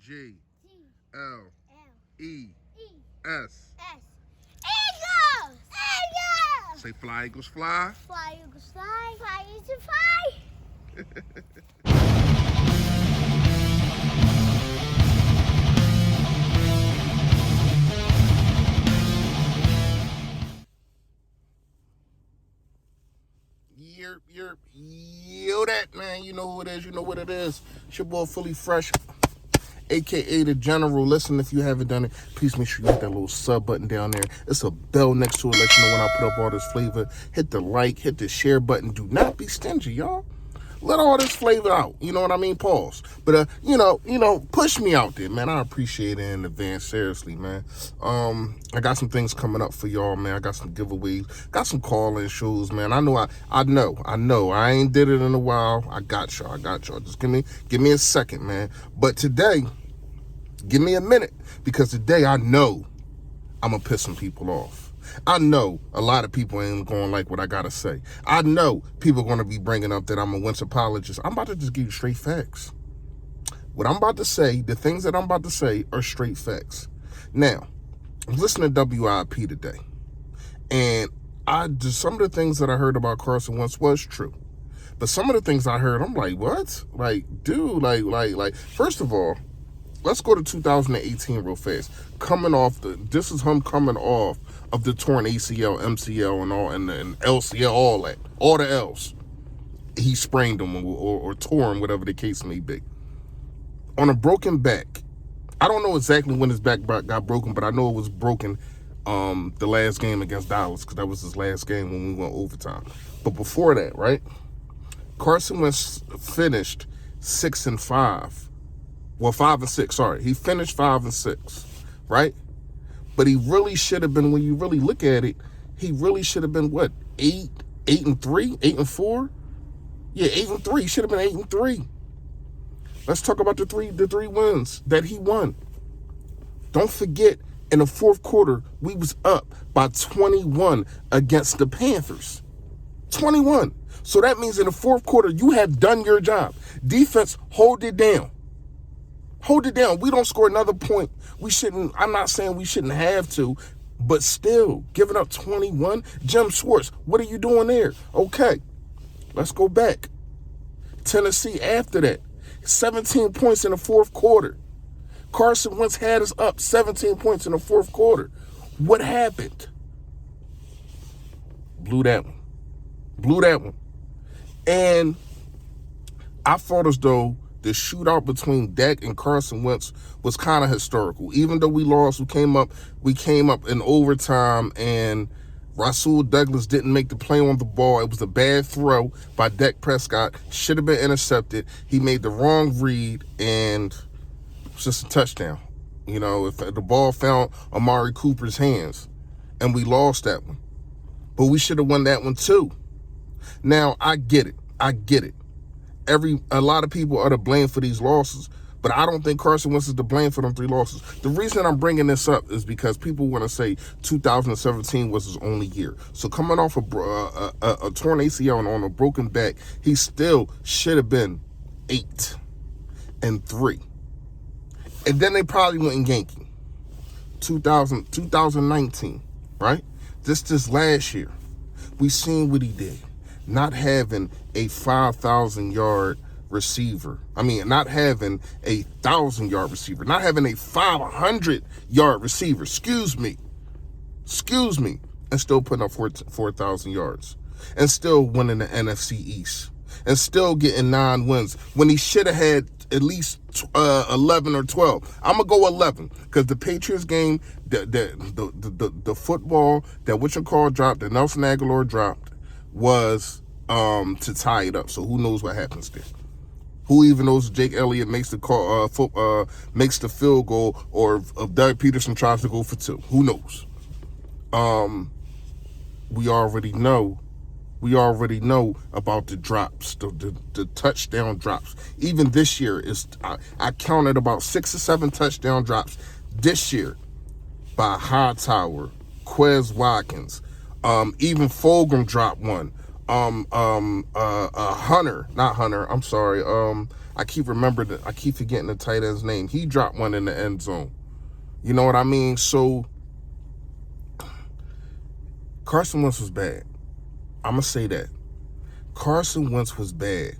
G G L L E E S. S. Eagles! Eagles! Say fly, Eagles, fly. Fly, Eagles, fly. Fly, Eagles, fly. Yo, that man, you know who it is, you know what it is. It's your boy Fully Fresh, aka the General. Listen, if you haven't done it, please make sure you hit that little sub button down there. It's a bell next to it, let you know when I put up all this flavor. Hit the like, hit the share button. Do not be stingy, y'all. Let all this flavor out. You know what I mean? Pause. But push me out there, man. I appreciate it in advance. Seriously, man. I got some things coming up for y'all, man. I got some giveaways, got some call-in shows, man. I know. I ain't did it in a while. I got y'all. Just give me a second, man. But today, give me a minute, because today I know I'm gonna piss some people off. I know a lot of people ain't going to like what I got to say. I know people are going to be bringing up that I'm a Wentz apologist. I'm about to just give you straight facts. What I'm about to say, the things that I'm about to say are straight facts. Now, I was listening to WIP today, and some of the things that I heard about Carson Wentz was true. But some of the things I heard, I'm like, what? Like, dude, first of all, let's go to 2018 real fast. This is him coming off of the torn ACL, MCL, and all, and LCL, all that, all the L's. He sprained them or tore them, whatever the case may be. On a broken back. I don't know exactly when his back got broken, but I know it was broken the last game against Dallas, because that was his last game when we went overtime. But before that, right? Carson Wentz finished 6-5. Well, 5-6, sorry. He finished 5-6, right? But he really should have been, when you really look at it, he really should have been, what, 8-3, 8-4? Yeah, 8-3. He should have been 8-3. Let's talk about the three wins that he won. Don't forget, in the fourth quarter, we was up by 21 against the Panthers. 21. So that means in the fourth quarter, you have done your job. Defense, hold it down. Hold it down. We don't score another point. I'm not saying we shouldn't have to, but still, giving up 21. Jim Schwartz, what are you doing there? Okay, let's go back. Tennessee after that, 17 points in the fourth quarter. Carson Wentz had us up 17 points in the fourth quarter. What happened? Blew that one. And I felt as though the shootout between Dak and Carson Wentz was kind of historical. Even though we lost, we came up in overtime, and Rasul Douglas didn't make the play on the ball. It was a bad throw by Dak Prescott. Should have been intercepted. He made the wrong read, and it was just a touchdown. You know, if the ball found Amari Cooper's hands, and we lost that one. But we should have won that one too. Now, I get it. A lot of people are to blame for these losses, but I don't think Carson Wentz is to blame for them 3 losses. The reason I'm bringing this up is because people want to say 2017 was his only year. So coming off a torn ACL and on a broken back, he still should have been 8-3. And then they probably went and yanked him. 2019, right? This last year, we seen what he did. Not having a 5,000-yard receiver. Not having a 1,000-yard receiver. Not having a 500-yard receiver. Excuse me. And still putting up 4,000 yards. And still winning the NFC East. And still getting 9 wins. When he should have had at least 11 or 12. I'm going to go 11. Because the Patriots game, the football that dropped, that Nelson Aguilar dropped, was to tie it up. So who knows what happens there? Who even knows if Jake Elliott makes the makes the field goal, or if Doug Peterson tries to go for 2? Who knows? We already know about the drops, the touchdown drops. Even this year, I counted about 6 or 7 touchdown drops this year by Hightower, Quez Watkins, even Fulgham dropped one. I I keep forgetting the tight end's name. He dropped one in the end zone. You know what I mean? So Carson Wentz was bad. I'm going to say that. Carson Wentz was bad.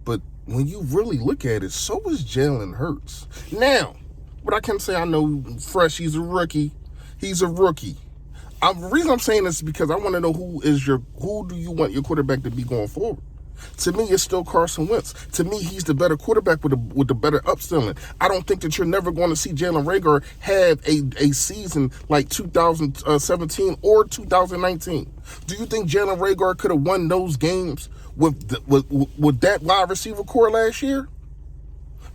But when you really look at it, so was Jalen Hurts. Now, what I can say, I know Fresh, he's a rookie. He's a rookie. The reason I'm saying this is because I want to know who do you want your quarterback to be going forward? To me, it's still Carson Wentz. To me, he's the better quarterback with the better upselling. I don't think that you're never going to see Jalen Reagor have a season like 2017 or 2019. Do you think Jalen Reagor could have won those games with that wide receiver core last year?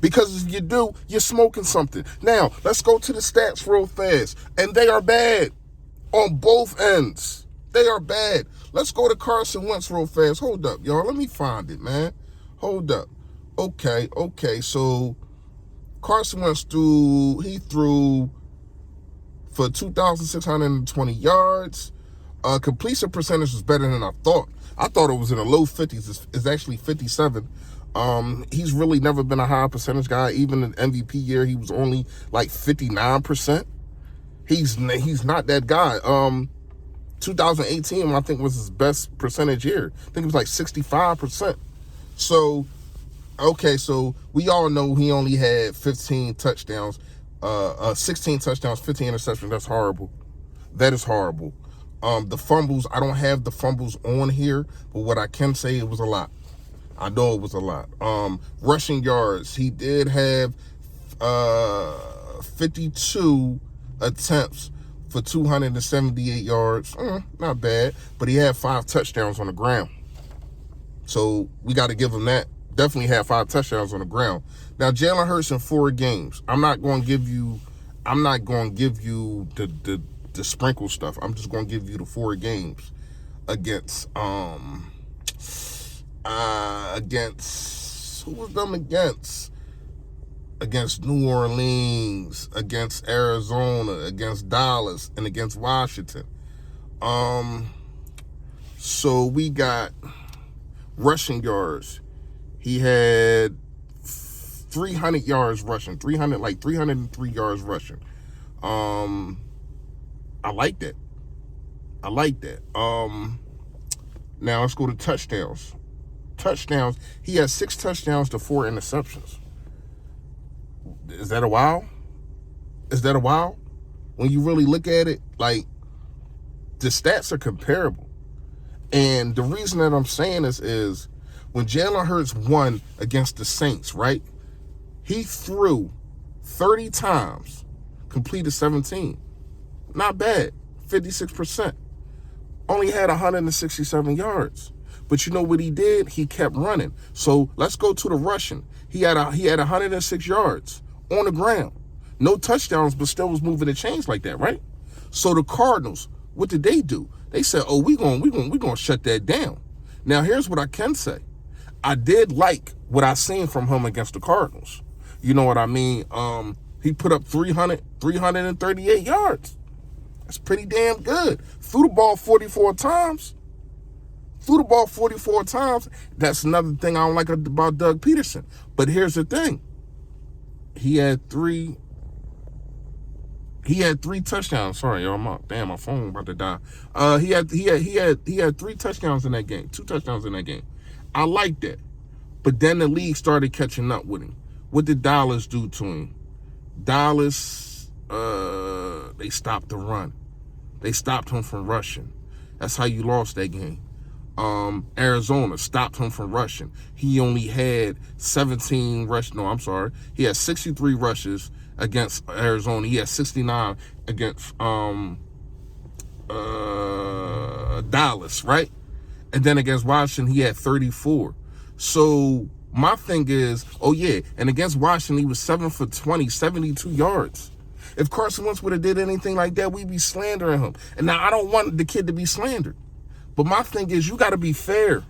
Because if you do, you're smoking something. Now, let's go to the stats real fast. And they are bad on both ends. They are bad. Let's go to Carson Wentz real fast. Hold up, y'all. Let me find it, man. Hold up. Okay. So Carson Wentz threw for 2,620 yards. Completion percentage was better than I thought. I thought it was in the low 50s. It's actually 57. He's really never been a high percentage guy. Even in MVP year, he was only like 59%. He's not that guy. 2018, I think, was his best percentage year. I think it was like 65%. So, okay, so we all know he only had 15 touchdowns, 16 touchdowns, 15 interceptions. That's horrible. That is horrible. The fumbles, I don't have the fumbles on here, but what I can say, it was a lot. I know it was a lot. Rushing yards, he did have 52 attempts for 278 yards. Not bad, but he had 5 touchdowns on the ground. So we got to give him that. Definitely had 5 touchdowns on the ground. Now, Jalen Hurts in 4 games. I'm not going to give you the sprinkle stuff. I'm just going to give you the 4 games against who was them against? Against New Orleans, against Arizona, against Dallas, and against Washington. So we got rushing yards. He had 300 yards rushing, 303 yards rushing. I like that. Now let's go to touchdowns. He has 6 touchdowns to 4 interceptions. Is that a wow? When you really look at it, like, the stats are comparable. And the reason that I'm saying this is when Jalen Hurts won against the Saints, right? He threw 30 times, completed 17. Not bad, 56%. Only had 167 yards. But you know what he did? He kept running. So let's go to the rushing. He had 106 yards on the ground. No touchdowns, but still was moving the chains like that, right? So the Cardinals, what did they do? They said, "Oh, we're gonna shut that down." Now, here's what I can say. I did like what I seen from him against the Cardinals. You know what I mean? He put up 338 yards. That's pretty damn good. Threw the ball 44 times. That's another thing I don't like about Doug Peterson. But here's the thing. He had 3 touchdowns. Sorry, y'all. Damn, my phone about to die. He had 3 touchdowns in that game. 2 touchdowns in that game. I like that. But then the league started catching up with him. What did Dallas do to him? Dallas, they stopped the run. They stopped him from rushing. That's how you lost that game. Arizona stopped him from rushing. He only had 17 rushes. No, I'm sorry. He had 63 rushes against Arizona. He had 69 against Dallas, right? And then against Washington, he had 34. So my thing is, and against Washington, he was 7 for 20, 72 yards. If Carson Wentz would have did anything like that, we'd be slandering him. And now I don't want the kid to be slandered. But my thing is, you got to be fair.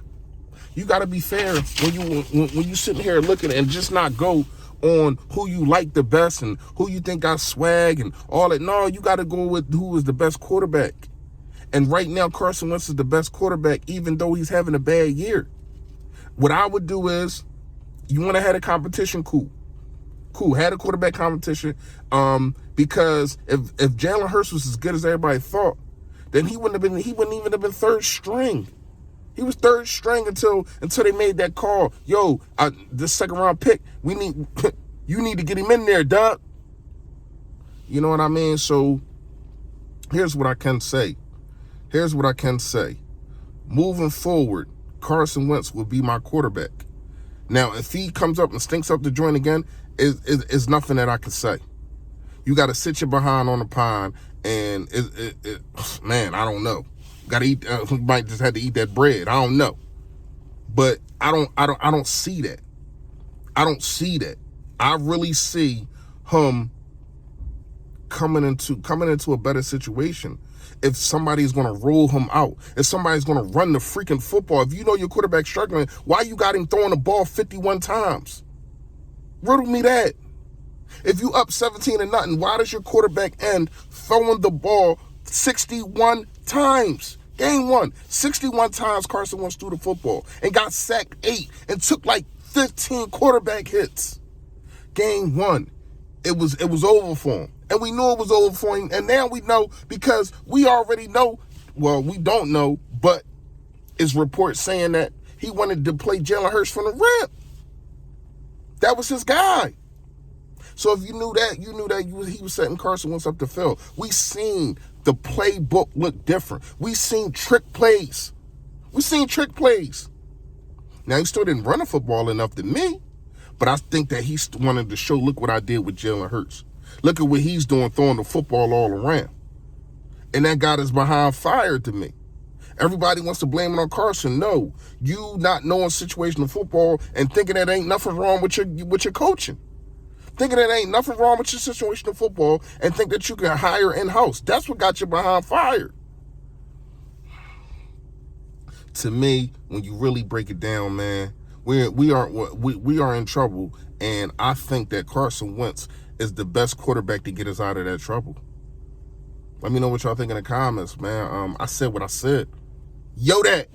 You got to be fair when you sitting here looking and just not go on who you like the best and who you think got swag and all that. No, you got to go with who is the best quarterback. And right now, Carson Wentz is the best quarterback, even though he's having a bad year. What I would do is, You want to have a competition? Cool. Had a quarterback competition. Because if Jalen Hurts was as good as everybody thought, then he wouldn't even have been third string. He was third string until they made that call. Yo, this second round pick, you need to get him in there, Doug. You know what I mean? So here's what I can say. Moving forward, Carson Wentz will be my quarterback. Now, if he comes up and stinks up the joint again, is nothing that I can say. You got to sit your behind on the pine, and man, I don't know. Got to eat. Might just have to eat that bread. I don't know, but I don't see that. I don't see that. I really see him coming into a better situation. If somebody's going to roll him out, if somebody's going to run the freaking football, if you know your quarterback's struggling, why you got him throwing the ball 51 times? Riddle me that. If you up 17-0, why does your quarterback end throwing the ball 61 times? Game 1, 61 times Carson Wentz threw the football and got sacked 8 and took like 15 quarterback hits. Game 1, it was over for him. And we knew it was over for him. And now we know, because we already know, well, we don't know, but it's reports saying that he wanted to play Jalen Hurts from the rip. That was his guy. So if you knew that he was setting Carson Wentz up the field. We seen the playbook look different. We seen trick plays. Now, he still didn't run the football enough to me, but I think that he wanted to show, look what I did with Jalen Hurts. Look at what he's doing, throwing the football all around. And that got his behind fired to me. Everybody wants to blame it on Carson. No, you not knowing situational football and thinking that ain't nothing wrong with your coaching. Thinking that ain't nothing wrong with your situational football and think that you can hire in-house. That's what got you behind fired. To me, when you really break it down, man, we are in trouble, and I think that Carson Wentz is the best quarterback to get us out of that trouble. Let me know what y'all think in the comments, man. I said what I said. Yo, that.